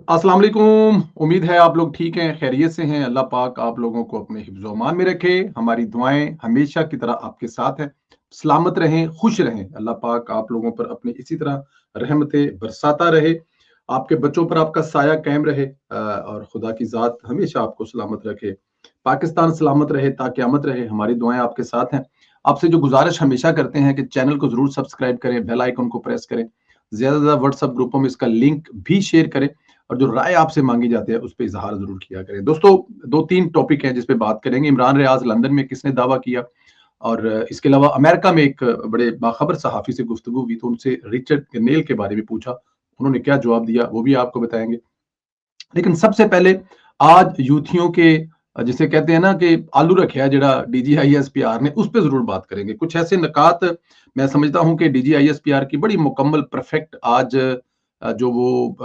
अस्सलाम वालेकुम। उम्मीद है आप लोग ठीक हैं, खैरियत से हैं। अल्लाह पाक आप लोगों को अपने हिफ्ज़-ओ अमान में रखे। हमारी दुआएं हमेशा की तरह आपके साथ हैं। सलामत रहें, खुश रहें। अल्लाह पाक आप लोगों पर अपनी इसी तरह रहमतें बरसाता रहे। आपके बच्चों पर आपका साया कायम रहे और खुदा की ज़ात हमेशा आपको सलामत रखे। पाकिस्तान सलामत रहे, ता क़यामत रहे। हमारी दुआएं आपके साथ हैं। आपसे जो गुज़ारिश हमेशा करते हैं कि चैनल को ज़रूर सब्सक्राइब करें, बेल आइकन को प्रेस करें। ज़्यादा से ज़्यादा व्हाट्सएप ग्रुपों में इसका लिंक भी शेयर करें और जो राय आपसे मांगी जाती है उस पे इज़हार ज़रूर किया करें। दोस्तों 2-3 टॉपिक हैं जिस पे बात करेंगे। इमरान रियाज़ लंदन में किसने दावा किया और इसके अलावा अमेरिका में एक बड़े बाखबर सहाफ़ी से गुफ्तगू हुई तो उनसे रिचर्ड नेल के बारे में पूछा। उन्होंने क्या जवाब दिया वो भी आपको बताएँगे। लेकिन सबसे पहले आज यूथियों के जिसे कहते हैं ना कि आलू रखा है जड़ा डीजीआईएसपीआर ने उस पे ज़रूर बात करेंगे। कुछ ऐसे नकात मैं समझता हूँ कि डीजीआईएसपीआर की बड़ी मुकम्मल परफेक्ट आज जो वो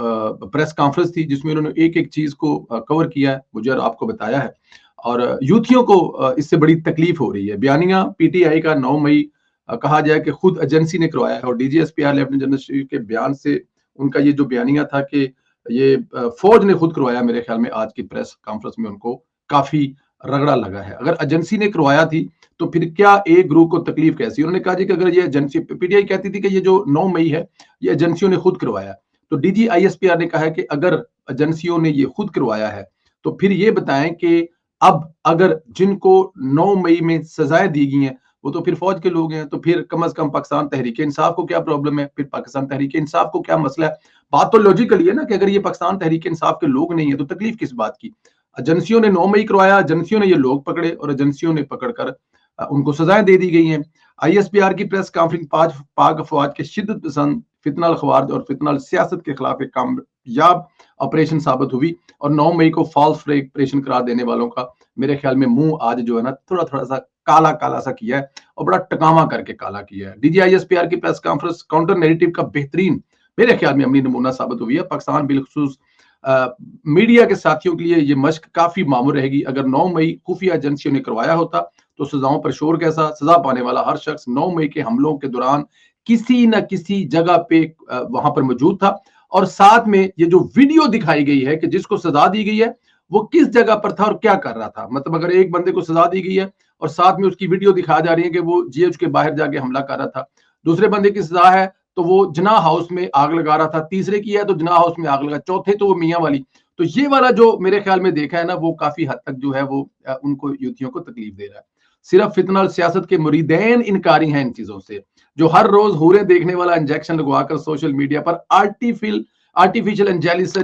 प्रेस कॉन्फ्रेंस थी जिसमें उन्होंने एक-एक चीज़ को कवर किया है, मुझे और आपको बताया है। और यूथियों को इससे बड़ी तकलीफ हो रही है। बयानिया पीटीआई का 9 मई कहा जाए कि खुद एजेंसी ने करवाया है और डीजीएसपीआर लेफ्टिनेंट जनरल शरीफ के बयान से उनका ये जो बयानिया था कि ये फौज ने खुद करवाया, मेरे ख्याल में आज की प्रेस कॉन्फ्रेंस में उनको काफी रगड़ा लगा है। अगर एजेंसी ने करवाया थी तो फिर क्या ए ग्रुप को तकलीफ कैसी? उन्होंने कहा जी कि अगर ये एजेंसी पीटीआई कहती थी कि ये जो 9 मई है ये एजेंसियों ने खुद करवाया। तो डीजीआईएसपीआर ने कहा है कि अगर एजेंसियों ने ये खुद करवाया है तो फिर ये बताएं कि अब अगर जिनको 9 मई में सजाएं दी गई हैं वो तो फिर फौज के लोग हैं, तो फिर कम से कम पाकिस्तान तहरीक इंसाफ को क्या प्रॉब्लम है? फिर पाकिस्तान तहरीक इंसाफ को क्या मसला है? बात तो लॉजिकली है ना कि अगर ये पाकिस्तान तहरीक इंसाफ के लोग नहीं है तो तकलीफ किस बात की? एजेंसियों ने 9 मई करवाया, एजेंसियों ने ये लोग पकड़े और एजेंसियों ने पकड़कर उनको सजाएं दे दी गई हैं। आईएसपीआर की प्रेस कॉन्फ्रेंस पाक अफवाज के शिद्दत पसंद फितनल खवार और फितनल सियासत के खिलाफ एक कामयाब ऑपरेशन साबित हुई और 9 मई को फॉल्स फ्लैग ऑपरेशन करार देने वालों का मेरे ख्याल में मुंह आज जो है ना थोड़ा थोड़ा सा काला काला सा किया है और बड़ा टकामा करके काला किया है। डीजीआईएसपीआर की प्रेस कॉन्फ्रेंस काउंटर नैरेटिव का बेहतरीन मेरे ख्याल में अमली नमूना साबित हुई है। पाकिस्तान बिलखुसूस मीडिया के साथियों के लिए ये मश्क काफी मामूल रहेगी। अगर 9 मई खुफिया एजेंसियों ने करवाया होता तो सजाओं पर शोर कैसा? सजा पाने वाला हर शख्स 9 मई के हमलों के दौरान किसी न किसी जगह पे वहां पर मौजूद था और साथ में ये जो वीडियो दिखाई गई है कि जिसको सजा दी गई है वो किस जगह पर था और क्या कर रहा था। मतलब अगर एक बंदे को सजा दी गई है और साथ में उसकी वीडियो दिखा जा रही है कि वो जीएच के बाहर जाके हमला कर रहा था, दूसरे बंदे की सजा है तो वो जना हाउस में आग लगा रहा था, तीसरे की है तो जना हाउस में आग लगा, चौथे तो वो मियाँ वाली। तो ये वाला जो मेरे ख्याल में देखा है ना वो काफी हद तक जो है वो उनको यूथियों को तकलीफ दे रहा है। सिर्फ फितना और सियासत के मुरीदैन इनकारी हैं इन चीजों से, जो हर रोज हूरे देखने वाला इंजेक्शन लगवाकर सोशल मीडिया पर आर्टिफिशियल इंटेलिजेंस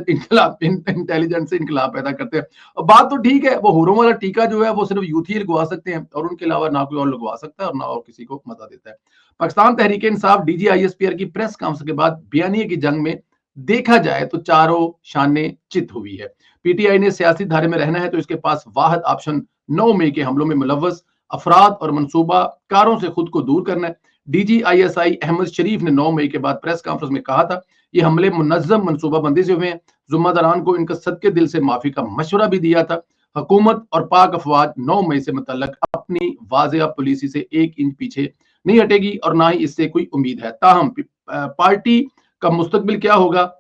से इनकलाब पैदा करते हैं। और बात तो ठीक है, वो हुरों वाला टीका जो है वो सिर्फ यूथ ही लगवा सकते हैं और उनके अलावा ना कोई और लगवा सकता है और ना और किसी को मजा देता है। पाकिस्तान तहरीक इंसाफ डीजीआईएसपीआर की प्रेस कॉन्फ्रेंस के बाद बयानिए की जंग में देखा जाए तो चारों शाने चित हुई है। पीटीआई ने सियासी धारे में रहना है तो इसके पास वाहिद ऑप्शन 9 मई के हमलों में मुलव्वस अफराद और मनसूबा कारों से खुद को दूर करना है। डीजीआईएसआई अहमद शरीफ ने 9 मई के बाद प्रेस कॉन्फ्रेंस में कहा था ये हमले मुनज्जम मनसूबाबंदी से हुए हैं। जुम्मेदारान को इनका सदके दिल से माफी का मशवरा भी दिया था। हुकूमत और पाक अफवाज 9 मई से मुतल्लक अपनी वाज़ेह पॉलिसी से 1 इंच पीछे नहीं हटेगी और ना ही इससे कोई उम्मीद है। ताहम पार्टी का मुस्तकबिल क्या होगा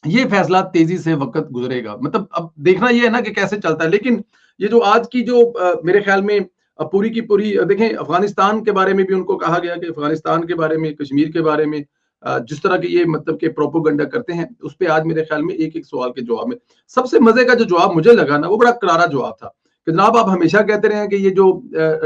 ये फैसला तेजी से वक्त गुजरेगा। मतलब अब देखना ये है ना कि कैसे चलता है। लेकिन ये जो आज की जो मेरे ख्याल में पूरी की पूरी देखें अफगानिस्तान के बारे में भी उनको कहा गया कि अफगानिस्तान के बारे में, कश्मीर के बारे में जिस तरह के ये मतलब के प्रोपोगंडा करते हैं उस पे आज मेरे ख्याल में एक एक सवाल के जवाब में सबसे मजे का जो जवाब मुझे लगा ना वो बड़ा करारा जवाब था कि जनाब आप हमेशा कहते रहे हैं कि ये जो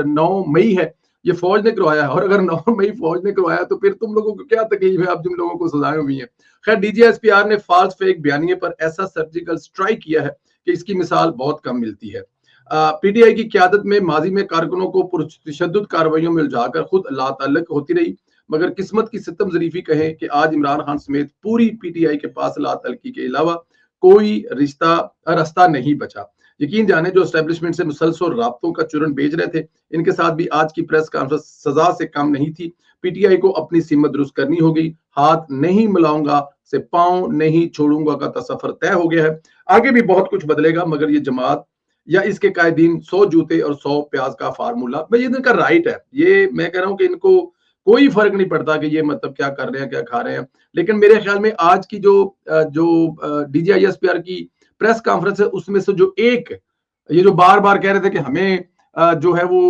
9 मई है ये फौज ने करवाया है और अगर 9 मई फौज ने करवाया तो फिर तुम लोगों को क्या तकलीफ है? अब जिन लोगों को सजाएं हुई हैं। खैर डीजीएसपीआर ने फॉल्स फेक बयानिए पर ऐसा सर्जिकल स्ट्राइक किया है कि इसकी मिसाल बहुत कम मिलती है। पीटीआई की क्यादत में माजी में कारकुनों को पुरतशद्दुद कार्रवाइयों में उलझाकर खुद लाताल्लुक होती रही, मगर किस्मत की सितम जरीफी कहें कि आज इमरान खान समेत पूरी पीटीआई के पास लाताल्लुकी के अलावा कोई रास्ता नहीं बचा। यकीन जाने जो एस्टेब्लिशमेंट से मुसलसल राब्तों का चूरन बेच रहे थे इनके साथ भी आज की प्रेस कॉन्फ्रेंस सजा से कम नहीं थी। पीटीआई को अपनी सीमत दुरुस्त करनी होगी। हाथ नहीं मिलाऊंगा से पांव नहीं छोड़ूंगा का तसफर तय हो गया है। आगे भी बहुत कुछ बदलेगा मगर ये जमात या इसके कायदीन 100 जूते और 100 प्याज का फार्मूला भाई ये इनका राइट है। ये मैं कह रहा हूं कि इनको कोई फर्क नहीं पड़ता कि ये मतलब क्या कर रहे हैं, क्या खा रहे हैं। लेकिन मेरे ख्याल में आज की जो डीजीआईएसपीआर की प्रेस कॉन्फ्रेंस है, उसमें से जो एक ये जो बार बार कह रहे थे कि हमें जो है वो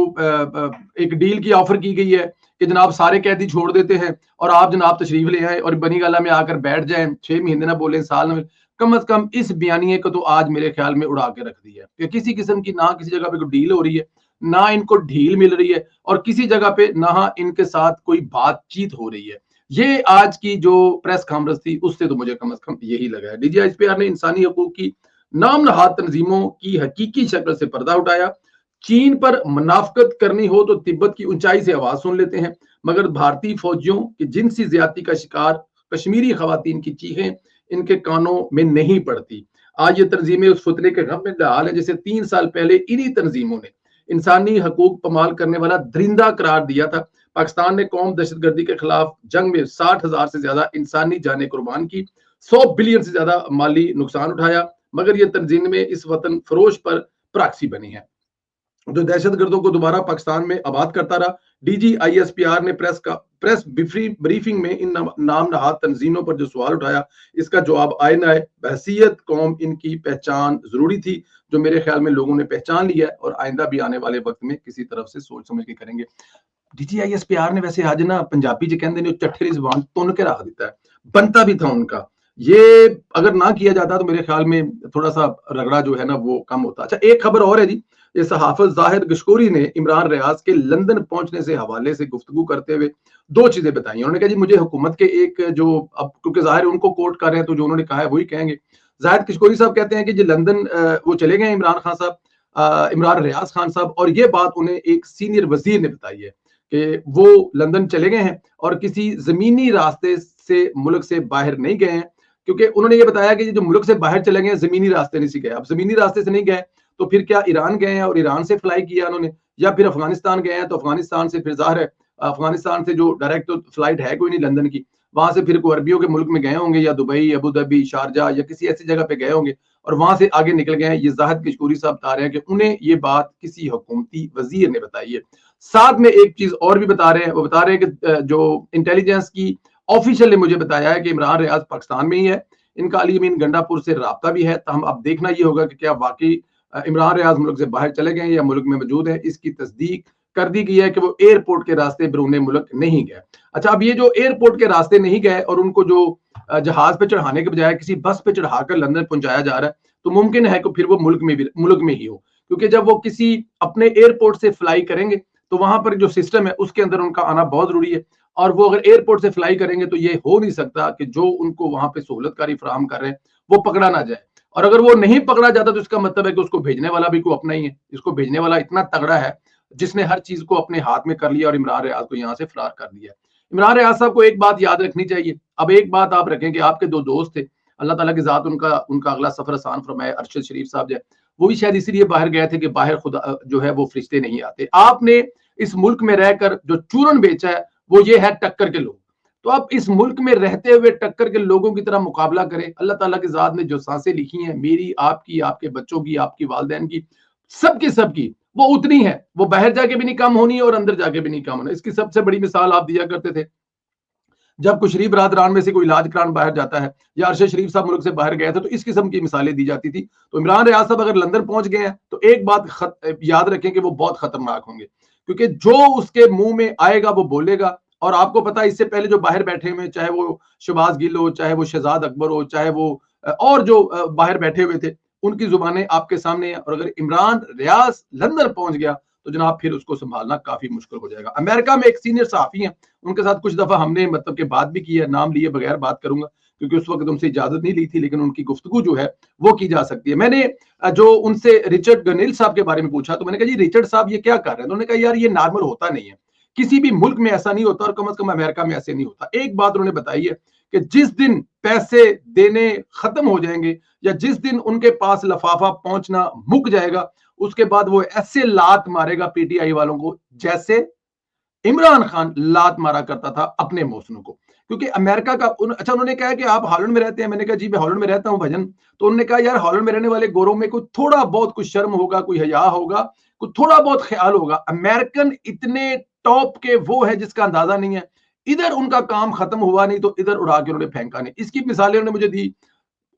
एक डील की ऑफर की गई है कि जनाब सारे कैदी छोड़ देते हैं और आप जनाब तशरीफ ले आए और बनी गाला में आकर बैठ जाएं, 6 महीने ना बोले, साल में। कम से कम इस बयानिए को तो आज मेरे ख्याल में उड़ा के रख दिया है कि किसी किस्म की ना किसी जगह पे कोई डील हो रही है, ना इनको ढील मिल रही है, और किसी जगह पे ना इनके साथ कोई बातचीत हो रही है। ये आज की जो प्रेस कॉन्फ्रेंस थी उससे तो मुझे कम से कम यही लगा है। डीजीआईएसपीआर ने इंसानी हकूक की नाम नहाद तंजीमों की हकीकी शक्ल से पर्दा उठाया। चीन पर मुनाफकत करनी हो तो तिब्बत की ऊंचाई से आवाज सुन लेते हैं, मगर भारतीय फौजियों की जिनसी ज्यादती का शिकार कश्मीरी खवातीन की चीखें इनके कानों में नहीं पड़ती। आज ये तंजीमें उस फुतले के गम में हाल है जिसे 3 साल पहले इन्हीं तंजीमों ने इंसानी हकूक पमाल करने वाला दरिंदा करार दिया था। पाकिस्तान ने कौम दहशतगर्दी के खिलाफ जंग में 60,000 से ज्यादा इंसानी जानें कुर्बान की, 100 बिलियन से ज्यादा माली नुकसान उठाया, मगर ये तंजीमें इस वतन फरोश पर प्राक्सी बनी है जो दहशतगर्दों को दोबारा पाकिस्तान में आबाद करता रहा। डीजीआईएसपीआर ने प्रेस ब्रीफिंग में इन नाम नहाद तंजीमों पर जो सवाल उठाया, इसका जवाब आईना है बहसीयत कौम इनकी पहचान जरूरी थी, जो मेरे ख्याल में लोगों ने पहचान लिया है और आइंदा भी आने वाले वक्त में किसी तरफ से सोच समझ के करेंगे। डीजीआईएसपीआर ने वैसे आज ना पंजाबी च कहते ने चट्ठे जुबान तुन के रख दिता है, बनता भी था उनका। ये अगर ना किया जाता तो मेरे ख्याल में थोड़ा सा रगड़ा जो है ना वो कम होता। अच्छा, एक खबर और है जी, ये सहाफिज जाहिर गशकोरी ने इमरान रियाज के लंदन पहुंचने से हवाले से गुफ्तगू करते हुए दो चीजें बताई। उन्होंने कहा जी मुझे हुकूमत के एक जो, अब क्योंकि जाहिर उनको कोर्ट कर रहे हैं तो जो उन्होंने कहा है वही कहेंगे। जाहिद किशकोरी साहब कहते हैं कि जो लंदन वो चले गए इमरान खान साहब, इमरान रियाज खान साहब, और ये बात उन्हें एक सीनियर वजीर ने बताई है कि वो लंदन चले गए हैं और किसी जमीनी रास्ते से मुल्क से बाहर नहीं गए हैं, क्योंकि उन्होंने ये बताया कि जो मुल्क से बाहर चले गए जमीनी रास्ते नहीं से गए। अब जमीनी रास्ते से नहीं गए तो फिर क्या ईरान गए हैं और ईरान से फ्लाई किया उन्होंने, या फिर अफगानिस्तान गए हैं तो अफगानिस्तान से फिर जाहिर है अफगानिस्तान से जो डायरेक्ट तो फ्लाइट है कोई नहीं लंदन की, वहां से फिर कोई अरबियों के मुल्क में गए होंगे या दुबई, अबू धाबी, शारजा या किसी ऐसी जगह पे गए होंगे और वहां से आगे निकल गए हैं। ये जाहिद किशकोरी साहब बता रहे हैं कि उन्हें ये बात किसी हुकूमती वजीर ने बताई है। साथ में एक चीज और भी बता रहे हैं, वो बता रहे हैं कि जो इंटेलिजेंस की ऑफिशियल ने मुझे बताया है कि इमरान रियाज पाकिस्तान में ही है, इनका अली अमीन गंडापुर से राब्ता भी है। तो हम अब देखना ये होगा कि क्या वाकई इमरान रियाज मुल्क से बाहर चले गए या मुल्क में मौजूद है। इसकी तस्दीक कर दी गई है कि वो एयरपोर्ट के रास्ते बिरूने मुल्क नहीं गए। अच्छा, अब ये जो एयरपोर्ट के रास्ते नहीं गए और उनको जो जहाज पे चढ़ाने के बजाय किसी बस पे चढ़ाकर लंदन पहुंचाया जा रहा है, तो मुमकिन है कि फिर वो मुल्क में ही हो, क्योंकि जब वो किसी अपने एयरपोर्ट से फ्लाई करेंगे तो वहां पर जो सिस्टम है उसके अंदर उनका आना बहुत जरूरी है। और वो अगर एयरपोर्ट से फ्लाई करेंगे तो ये हो नहीं सकता कि जो उनको वहां पे सहूलतकारी फराहम कर रहे हैं वो पकड़ा ना जाए। और अगर वो नहीं पकड़ा जाता तो इसका मतलब है कि उसको भेजने वाला भी कोई अपना ही है। इसको भेजने वाला इतना तगड़ा है जिसने हर चीज को अपने हाथ में कर लिया और इमरान रियाज को यहाँ से फरार कर दिया। इमरान रियाज साहब को एक बात याद रखनी चाहिए। अब एक बात आप रखें कि आपके दो दोस्त थे, अल्लाह ताला की जात उनका उनका अगला सफर आसान फरमाए, अरशद शरीफ साहब जो वो भी शायद इसलिए बाहर गए थे कि बाहर खुदा जो है वो फरिश्ते नहीं आते। आपने इस मुल्क में रहकर जो चूरन बेचा है वो ये है टक्कर के लोग। तो आप इस मुल्क में रहते हुए टक्कर के लोगों की तरह मुकाबला करें। अल्लाह ताला की जात ने जो सांसें लिखी हैं, मेरी, आपकी, आपके बच्चों की, आपकी वालदैन की, सबकी वो उतनी है। वो बाहर जाके भी नहीं कम होनी और अंदर जाके भी नहीं कम होना। इसकी सबसे बड़ी मिसाल आप दिया करते थे जब कुछ शरीफ बरादरान में से कोई इलाज करान बाहर जाता है या अरशद शरीफ साहब मुल्क से बाहर गए थे तो इस किस्म की मिसालें दी जाती थी। तो इमरान रियाज साहब अगर लंदन पहुंच गए हैं तो एक बात याद रखें कि वो बहुत खतरनाक होंगे, क्योंकि जो उसके मुंह में आएगा वो बोलेगा। और आपको पता है इससे पहले जो बाहर बैठे हुए, चाहे वो शहबाज गिल हो, चाहे वो शहजाद अकबर हो, चाहे वो और जो बाहर बैठे हुए थे, उनकी जुबानें आपके सामने है। और अगर इमरान रियाज लंदन पहुंच गया तो जनाब फिर उसको संभालना काफी मुश्किल हो जाएगा। अमेरिका में एक सीनियर सहाफी हैं, उनके साथ कुछ दफा हमने मतलब के बात भी की है, नाम लिए बगैर बात करूंगा क्योंकि उस वक्त उनसे इजाजत नहीं ली थी, लेकिन उनकी गुफ्तगू जो है वो की जा सकती है। मैंने जो उनसे रिचर्ड गनिल साहब के बारे में पूछा तो मैंने कहा जी रिचर्ड साहब ये क्या कर रहे हैं। उन्होंने कहा यार ये नॉर्मल होता नहीं है, किसी भी मुल्क में ऐसा नहीं होता और कम से कम अमेरिका में ऐसे नहीं होता। एक बात उन्होंने बताई है कि जिस दिन पैसे देने खत्म हो जाएंगे या जिस दिन उनके पास लफाफा पहुंचना मुक जाएगा, उसके बाद वो ऐसे लात मारेगा पीटीआई वालों को जैसे इमरान खान लात मारा करता था अपने मौसनों को। क्योंकि अमेरिका का अच्छा, उन्होंने कहा कि आप हॉलैंड में रहते हैं। मैंने कहा जी मैं हॉलैंड में रहता हूं भजन। तो उन्होंने कहा यार हॉलैंड में रहने वाले गोरों में कोई थोड़ा बहुत कुछ शर्म होगा, कोई हया होगा, कुछ थोड़ा बहुत ख्याल होगा। अमेरिकन इतने टॉप के वो है जिसका अंदाजा नहीं है। इधर उनका काम खत्म हुआ नहीं तो इधर उड़ा के उन्होंने फेंका नहीं। इसकी मिसालें उन्होंने मुझे दी।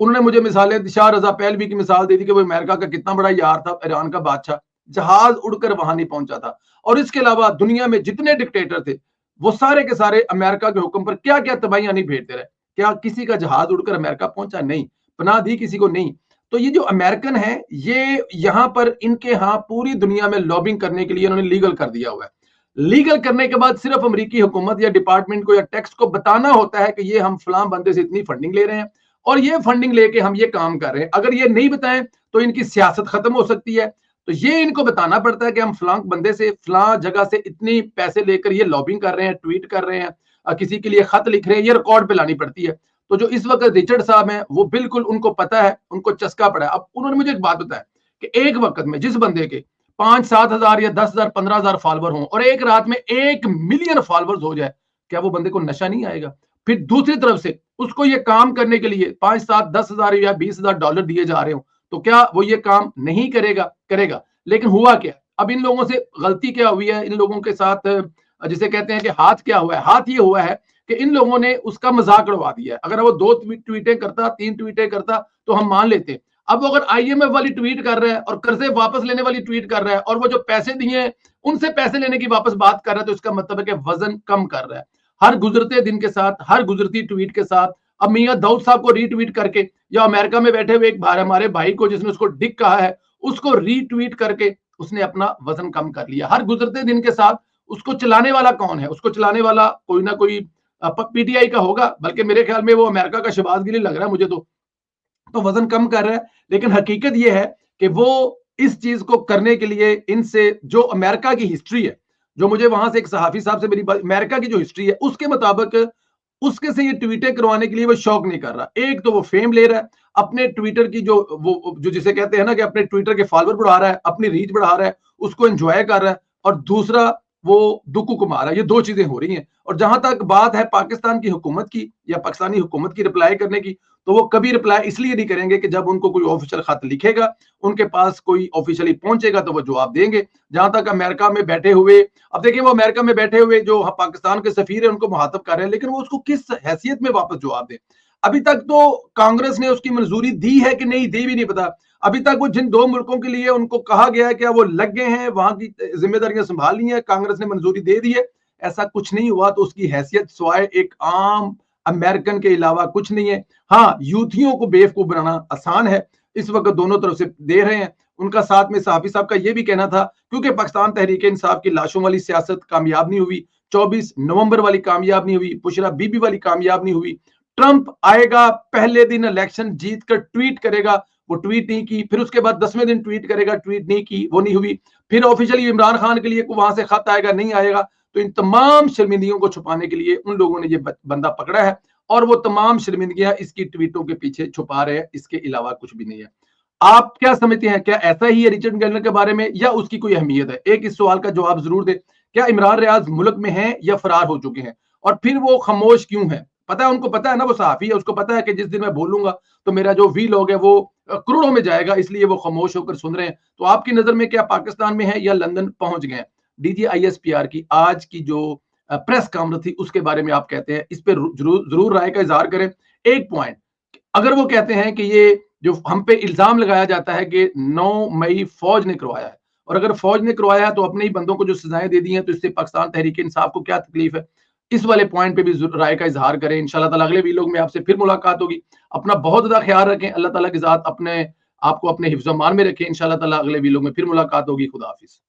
उन्होंने मुझे मिसालें शाह रजा पहलवी की मिसाल दे दी कि वो अमेरिका का कितना बड़ा यार था, ईरान का बादशाह, जहाज उड़कर वहां नहीं पहुंचा था। और इसके अलावा दुनिया में जितने डिक्टेटर थे वो सारे के सारे अमेरिका के हुक्म पर क्या क्या तबाहियां नहीं भेजते रहे। क्या किसी का जहाज उड़कर अमेरिका पहुंचा? नहीं। पनाह दी किसी को? नहीं। तो ये जो अमेरिकन है, ये यहाँ पर इनके यहाँ पूरी दुनिया में लॉबिंग करने के लिए इन्होंने लीगल कर दिया हुआ है। लीगल करने के बाद सिर्फ अमेरिकी हुकूमत या डिपार्टमेंट को या टैक्स को बताना होता है कि ये हम फलां बंदे से इतनी फंडिंग ले रहे हैं और ये फंडिंग लेके हम ये काम कर रहे हैं। अगर ये नहीं बताएं तो इनकी सियासत खत्म हो सकती है। तो ये इनको बताना पड़ता है कि हम फलां बंदे से फलां जगह से इतनी पैसे लेकर ये लॉबिंग कर रहे हैं, ट्वीट कर रहे हैं, किसी के लिए खत लिख रहे हैं, ये रिकॉर्ड पे लानी पड़ती है। तो जो इस वक्त रिचर्ड साहब हैं वो बिल्कुल उनको पता है, उनको चस्का पड़ा है। अब उन्होंने मुझे एक बात बताया कि एक वक्त में जिस बंदे के 5-7 हजार या 10,000-15,000 फॉलोवर हों और एक रात में 1 मिलियन फॉलोवर्स हो जाए, क्या वो बंदे को नशा नहीं आएगा? फिर दूसरी तरफ से उसको ये काम करने के लिए 5-7-10,000 या 20,000 डॉलर दिए जा रहे हो, तो क्या वो ये काम नहीं करेगा? करेगा। लेकिन हुआ क्या? अब इन लोगों से गलती क्या हुई है? इन लोगों के साथ जिसे कहते हैं कि हाथ क्या हुआ है? हाथ ये हुआ है कि इन लोगों ने उसका मजाक उड़वा दिया है। अगर वो 2 ट्वीटें करता, 3 ट्वीटें करता तो हम मान लेते। अब वो अगर आईएमएफ वाली ट्वीट कर रहा है और कर्जे वापस लेने वाली ट्वीट कर रहा है और वो जो पैसे दिए हैं उनसे पैसे लेने की वापस बात कर रहा है, तो इसका मतलब है कि वजन कम कर रहा है। हर गुजरते दिन के साथ, हर गुजरती ट्वीट के साथ, अब मियां दाऊद साहब को रीट्वीट करके या अमेरिका में बैठे हुए एक हमारे भाई को जिसने उसको डिक कहा है उसको रीट्वीट करके उसने अपना वजन कम कर लिया। हर गुजरते दिन के साथ उसको चलाने वाला कौन है? उसको चलाने वाला कोई ना कोई पीटीआई का होगा, बल्कि मेरे ख्याल में वो अमेरिका का शहबाज गिरी लग रहा है मुझे तो वजन कम कर रहा है। लेकिन हकीकत यह है कि वो इस चीज को करने के लिए इनसे जो अमेरिका की हिस्ट्री है, जो मुझे वहां से एक सहाफी साहब से मेरी अमेरिका की जो हिस्ट्री है उसके मुताबिक उसके से ये ट्वीटें करवाने के लिए वो शौक नहीं कर रहा। एक तो वो फेम ले रहा है अपने ट्विटर की, जो वो जो जिसे कहते हैं ना कि अपने ट्विटर के फॉलोअर बढ़ा रहा है, अपनी रीच बढ़ा रहा है, उसको एंजॉय कर रहा है, और दूसरा वो दुक्कू को मारा। ये दो चीजें हो रही हैं। और जहां तक बात है पाकिस्तान की हुकूमत की या पाकिस्तानी हुकूमत की रिप्लाई करने की, तो वो कभी रिप्लाई इसलिए नहीं करेंगे कि जब उनको कोई ऑफिशियल खत लिखेगा, उनके पास कोई ऑफिशियली पहुंचेगा तो वो जवाब देंगे। जहां तक अमेरिका में बैठे हुए, अब देखिए वो अमेरिका में बैठे हुए जो पाकिस्तान के सफीर है उनको मुहातब कर रहे हैं, लेकिन वो उसको किस हैसियत में वापस जवाब दें? अभी तक तो कांग्रेस ने उसकी मंजूरी दी है कि नहीं दी भी नहीं पता। अभी तक वो जिन 2 मुल्कों के लिए उनको कहा गया है क्या वो लग गए हैं, वहां की जिम्मेदारियां संभाल ली है, कांग्रेस ने मंजूरी दे दी है? ऐसा कुछ नहीं हुआ। तो उसकी हैसियत सिवाय एक आम अमेरिकन के अलावा कुछ नहीं है। हाँ, यूथियों को बेवकूफ बनाना आसान है, इस वक्त दोनों तरफ से दे रहे हैं। उनका साथ में साफी साहब का यह भी कहना था, क्योंकि पाकिस्तान तहरीक इंसाफ की लाशों वाली सियासत कामयाब नहीं हुई, 24 नवंबर वाली कामयाब नहीं हुई, बुशरा बीबी वाली कामयाब नहीं हुई, ट्रंप आएगा पहले दिन इलेक्शन जीत कर ट्वीट करेगा, वो ट्वीट नहीं की, फिर उसके बाद 10वें दिन ट्वीट करेगा, ट्वीट नहीं की, वो नहीं हुई, फिर ऑफिशियली इमरान खान के लिए वहां से खत आएगा, नहीं आएगा। तो इन तमाम शर्मिंदगियों को छुपाने के लिए उन लोगों ने ये बंदा पकड़ा है, और वो तमाम शर्मिंदगियां इसकी ट्वीटों के पीछे छुपा रहे हैं, इसके अलावा कुछ भी नहीं है। आप क्या समझते हैं? क्या ऐसा ही है रिचर्ड गैलर के बारे में, या उसकी कोई अहमियत है? एक इस सवाल का जवाब जरूर दे। क्या इमरान रियाज मुल्क में है या फरार हो चुके हैं? और फिर वो खामोश क्यों है? पता है, उनको पता है ना, वो सहाफी है, उसको पता है कि जिस दिन मैं बोलूंगा तो मेरा जो वी लॉग है वो करोड़ों में जाएगा, इसलिए वो खामोश होकर सुन रहे हैं। तो आपकी नजर में क्या पाकिस्तान में है या लंदन पहुंच गए? डीजीआईएसपीआर की आज की जो प्रेस कॉन्फ्रेंस थी उसके बारे में आप कहते हैं, इस पर जरूर राय का इजहार करें। एक पॉइंट, अगर वो कहते हैं कि ये जो हम पे इल्जाम लगाया जाता है कि 9 मई फौज ने करवाया है, और अगर फौज ने करवाया है तो अपने ही बंदों को जो सजाएं दे दी हैं, तो इससे पाकिस्तान तहरीक इंसाफ को क्या तकलीफ है? इस वाले पॉइंट पे भी राय का इजहार करें। इंशाल्लाह ताला अगले वीलॉग में आपसे फिर मुलाकात होगी। अपना बहुत ज्यादा ख्याल रखें। अल्लाह ताला की जात अपने आपको अपने हिफ्ज़-ओ-मान में रखें। इंशाल्लाह ताला अगले वीलॉग में फिर मुलाकात होगी। खुदा हाफिज।